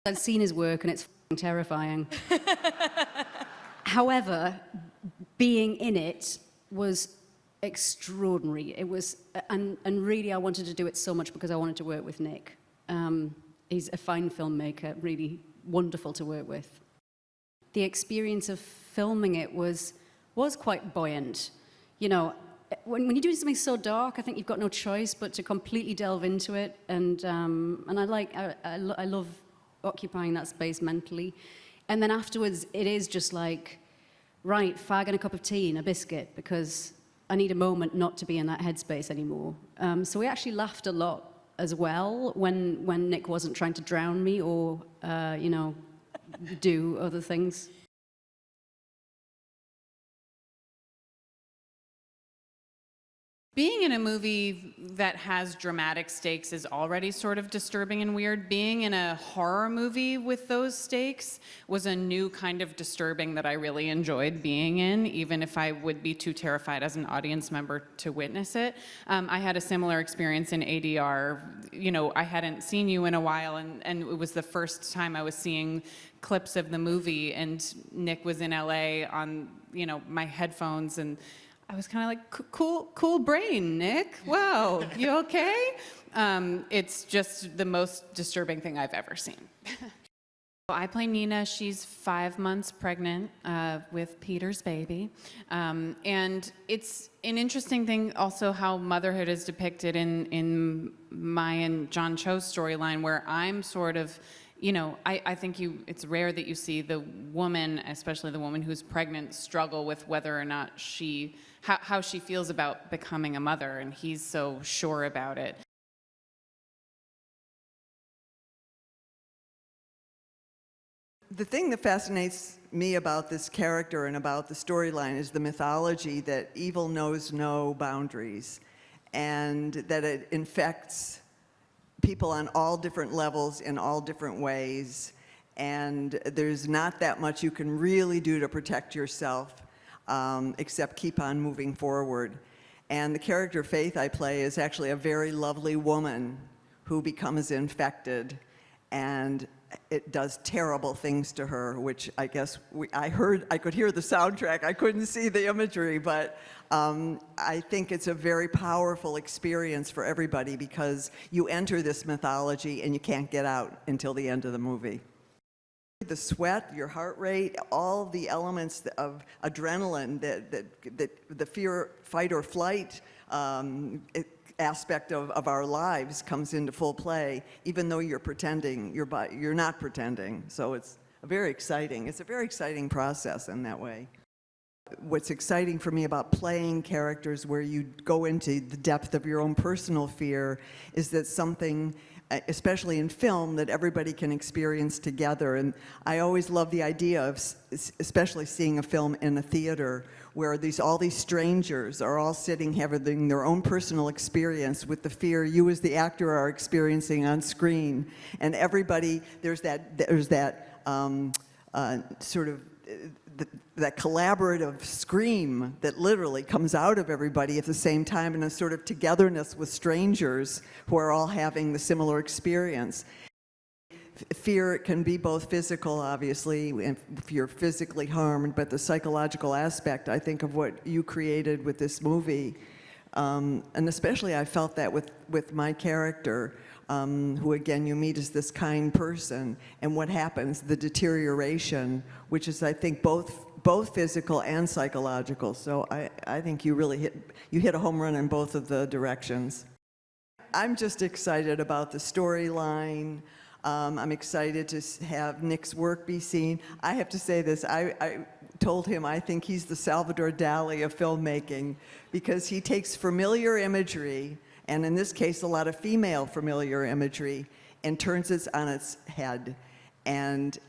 I've seen his work and it's f***ing terrifying. However, being in it was extraordinary. It was, and really I wanted to do it so much because I wanted to work with Nick. He's a fine filmmaker, really wonderful to work with. The experience of filming it was quite buoyant. You know, when you do something so dark, I think you've got no choice but to completely delve into it. And I love occupying that space mentally. And then afterwards, it is just like, right, fag and a cup of tea and a biscuit, because I need a moment not to be in that headspace anymore. So we actually laughed a lot as well when Nick wasn't trying to drown me or, you know, do other things. Being in a movie that has dramatic stakes is already sort of disturbing and weird. Being in a horror movie with those stakes was a new kind of disturbing that I really enjoyed being in, even if I would be too terrified as an audience member to witness it. I had a similar experience in ADR. You know, I hadn't seen you in a while, and it was the first time I was seeing clips of the movie, and Nick was in LA on, you know, my headphones, and I was kind of like, cool brain, Nick. Wow, you okay? It's just the most disturbing thing I've ever seen. I play Nina. She's 5 months pregnant with Peter's baby. And it's an interesting thing also how motherhood is depicted in my and John Cho's storyline, where I'm sort of, you know, I think it's rare that you see the woman, especially the woman who's pregnant, struggle with whether or not how she feels about becoming a mother, and he's so sure about it. The thing that fascinates me about this character and about the storyline is the mythology that evil knows no boundaries, and that it infects people on all different levels in all different ways, and there's not that much you can really do to protect yourself except keep on moving forward. And the character Faith I play is actually a very lovely woman who becomes infected, and it does terrible things to her, which I guess I could hear the soundtrack, I couldn't see the imagery, but I think it's a very powerful experience for everybody because you enter this mythology and you can't get out until the end of the movie. The sweat, your heart rate, all the elements of adrenaline, the fear, fight or flight aspect of our lives comes into full play, even though you're pretending, you're not pretending. So it's a very exciting process in that way. What's exciting for me about playing characters where you go into the depth of your own personal fear is that something, especially in film, that everybody can experience together. And I always love the idea of especially seeing a film in a theater where all these strangers are all sitting having their own personal experience with the fear you as the actor are experiencing on screen. And everybody, there's that sort of that collaborative scream that literally comes out of everybody at the same time, in a sort of togetherness with strangers who are all having the similar experience. Fear can be both physical, obviously, if you're physically harmed, but the psychological aspect, I think, of what you created with this movie, and especially I felt that with my character, who again you meet as this kind person, and what happens, the deterioration, which is, I think, both physical and psychological. So I think you really hit a home run in both of the directions. I'm just excited about the storyline. I'm excited to have Nick's work be seen. I have to say this, I told him I think he's the Salvador Dali of filmmaking, because he takes familiar imagery, and in this case a lot of female familiar imagery, and turns it on its head and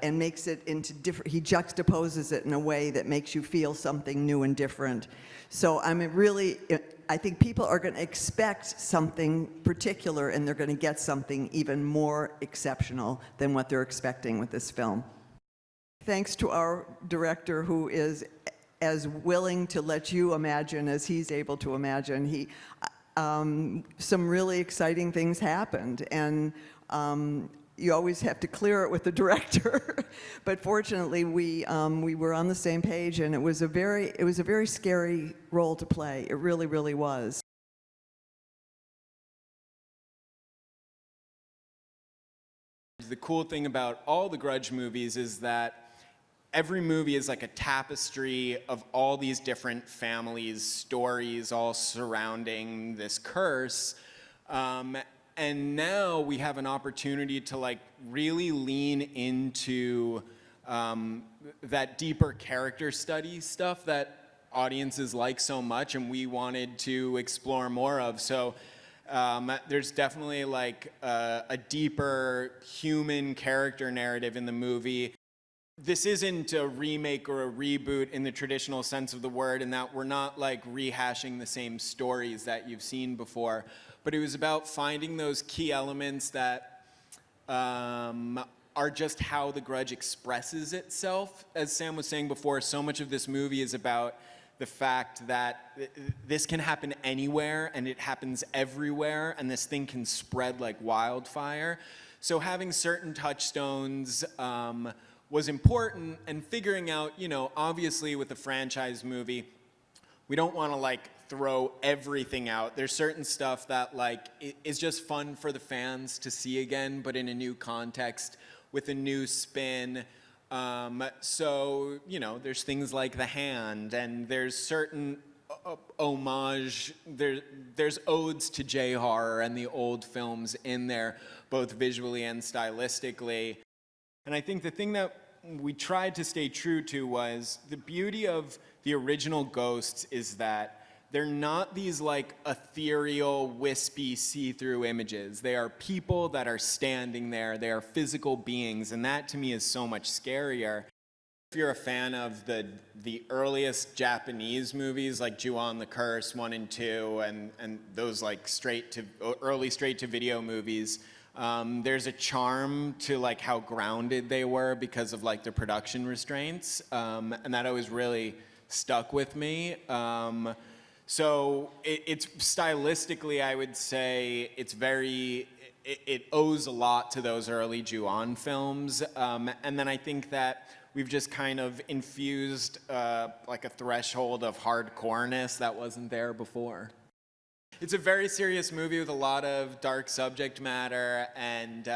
makes it into different, he juxtaposes it in a way that makes you feel something new and different. So I think people are going to expect something particular, and they're going to get something even more exceptional than what they're expecting with this film. Thanks to our director, who is as willing to let you imagine as he's able to imagine. Some really exciting things happened, and you always have to clear it with the director. But fortunately, we were on the same page, and it was a very scary role to play. It really, really was. The cool thing about all the Grudge movies is that every movie is like a tapestry of all these different families' stories all surrounding this curse. And now we have an opportunity to like really lean into that deeper character study stuff that audiences like so much and we wanted to explore more of. So there's definitely like a deeper human character narrative in the movie. This isn't a remake or a reboot in the traditional sense of the word, in that we're not like rehashing the same stories that you've seen before, but it was about finding those key elements that are just how the Grudge expresses itself. As Sam was saying before, so much of this movie is about the fact that this can happen anywhere and it happens everywhere, and this thing can spread like wildfire. So having certain touchstones was important, and figuring out, you know, obviously with a franchise movie, we don't want to like throw everything out. There's certain stuff that like is just fun for the fans to see again, but in a new context with a new spin. So, you know, there's things like The Hand, and there's certain homage, there's odes to J-horror and the old films in there, both visually and stylistically. And I think the thing that we tried to stay true to was the beauty of the original Ghosts is that they're not these like ethereal, wispy, see-through images. They are people that are standing there. They are physical beings, and that to me is so much scarier. If you're a fan of the earliest Japanese movies like Ju-on the Curse 1 and 2 and those like early straight-to-video movies, there's a charm to like how grounded they were because of like the production restraints, and that always really stuck with me. So it's stylistically, I would say it owes a lot to those early Ju-on films, and then I think that we've just kind of infused like a threshold of hardcoreness that wasn't there before. It's a very serious movie with a lot of dark subject matter, and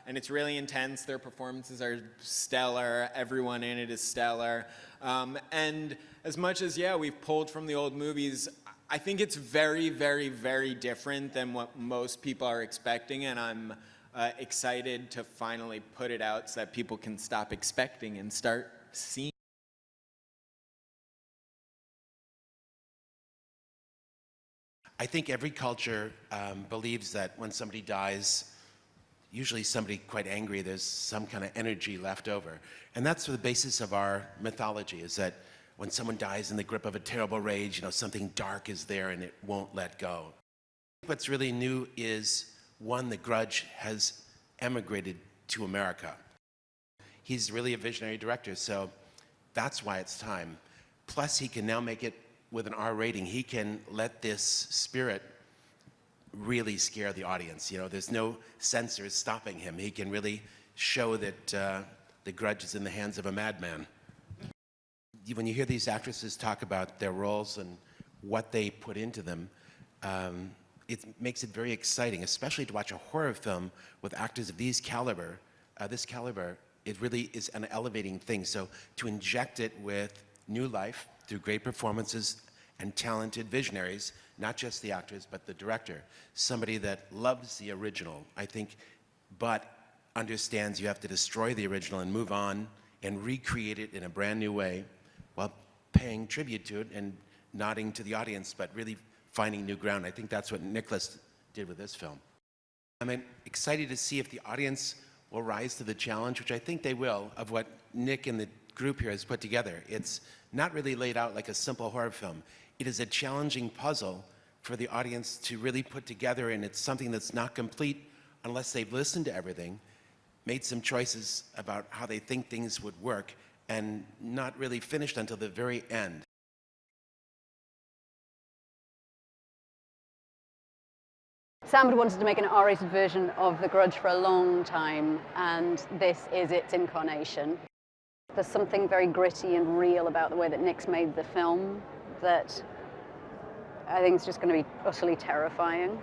it's really intense. Their performances are stellar. Everyone in it is stellar. And as much as, yeah, we've pulled from the old movies, I think it's very, very, very different than what most people are expecting, and I'm excited to finally put it out so that people can stop expecting and start seeing. I think every culture believes that when somebody dies, usually somebody quite angry, there's some kind of energy left over. And that's the basis of our mythology, is that when someone dies in the grip of a terrible rage, you know, something dark is there and it won't let go. What's really new is, one, the Grudge has emigrated to America. He's really a visionary director, so that's why it's time. Plus, he can now make it with an R rating. He can let this spirit really scare the audience. You know, there's no censors stopping him. He can really show that the Grudge is in the hands of a madman. When you hear these actresses talk about their roles and what they put into them, it makes it very exciting, especially to watch a horror film with actors of this caliber. It really is an elevating thing. So to inject it with new life through great performances and talented visionaries, not just the actors, but the director, somebody that loves the original, I think, but understands you have to destroy the original and move on and recreate it in a brand new way while paying tribute to it and nodding to the audience, but really finding new ground. I think that's what Nicolas did with this film. I'm excited to see if the audience will rise to the challenge, which I think they will, of what Nick and the group here has put together. It's not really laid out like a simple horror film. It is a challenging puzzle for the audience to really put together, and it's something that's not complete unless they've listened to everything, made some choices about how they think things would work, and not really finished until the very end. Sam had wanted to make an R-rated version of The Grudge for a long time, and this is its incarnation. There's something very gritty and real about the way that Nick's made the film that I think is just going to be utterly terrifying.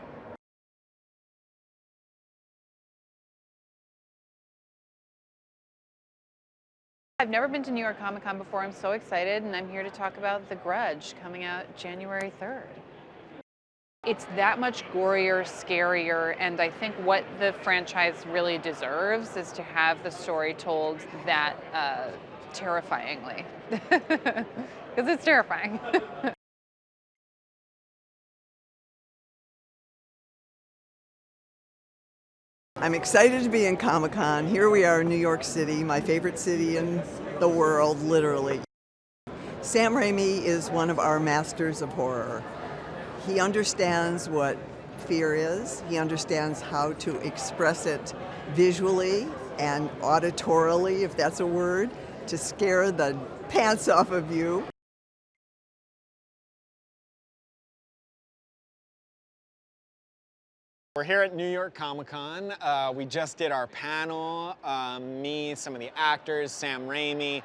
I've never been to New York Comic Con before. I'm so excited, and I'm here to talk about The Grudge coming out January 3rd. It's that much gorier, scarier, and I think what the franchise really deserves is to have the story told that terrifyingly. Because it's terrifying. I'm excited to be in Comic-Con. Here we are in New York City, my favorite city in the world, literally. Sam Raimi is one of our masters of horror. He understands what fear is. He understands how to express it visually and auditorily, if that's a word, to scare the pants off of you. We're here at New York Comic Con. We just did our panel, me, some of the actors, Sam Raimi.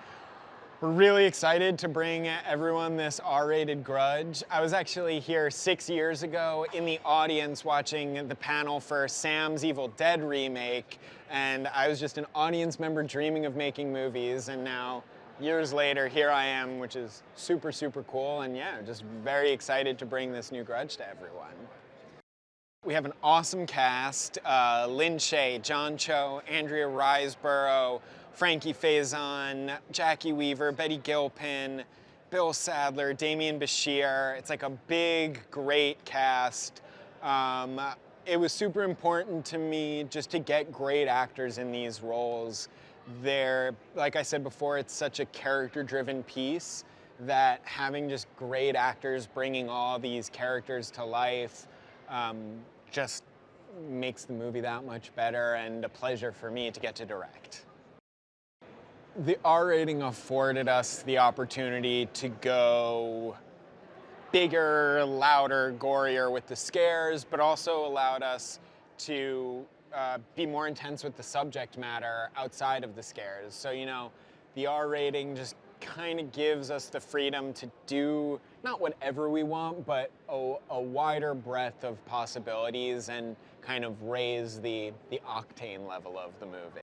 We're really excited to bring everyone this R-rated Grudge. I was actually here 6 years ago in the audience watching the panel for Sam's Evil Dead remake, and I was just an audience member dreaming of making movies, and now, years later, here I am, which is super, super cool, and yeah, just very excited to bring this new Grudge to everyone. We have an awesome cast, Lynn Shaye, John Cho, Andrea Riseborough, Frankie Faison, Jacki Weaver, Betty Gilpin, Bill Sadler, Demián Bichir. It's like a big, great cast. It was super important to me just to get great actors in these roles. Like I said before, it's such a character-driven piece that having just great actors bringing all these characters to life just makes the movie that much better and a pleasure for me to get to direct. The R rating afforded us the opportunity to go bigger, louder, gorier with the scares, but also allowed us to be more intense with the subject matter outside of the scares. So, you know, the R rating just kind of gives us the freedom to do not whatever we want, but a wider breadth of possibilities and kind of raise the octane level of the movie.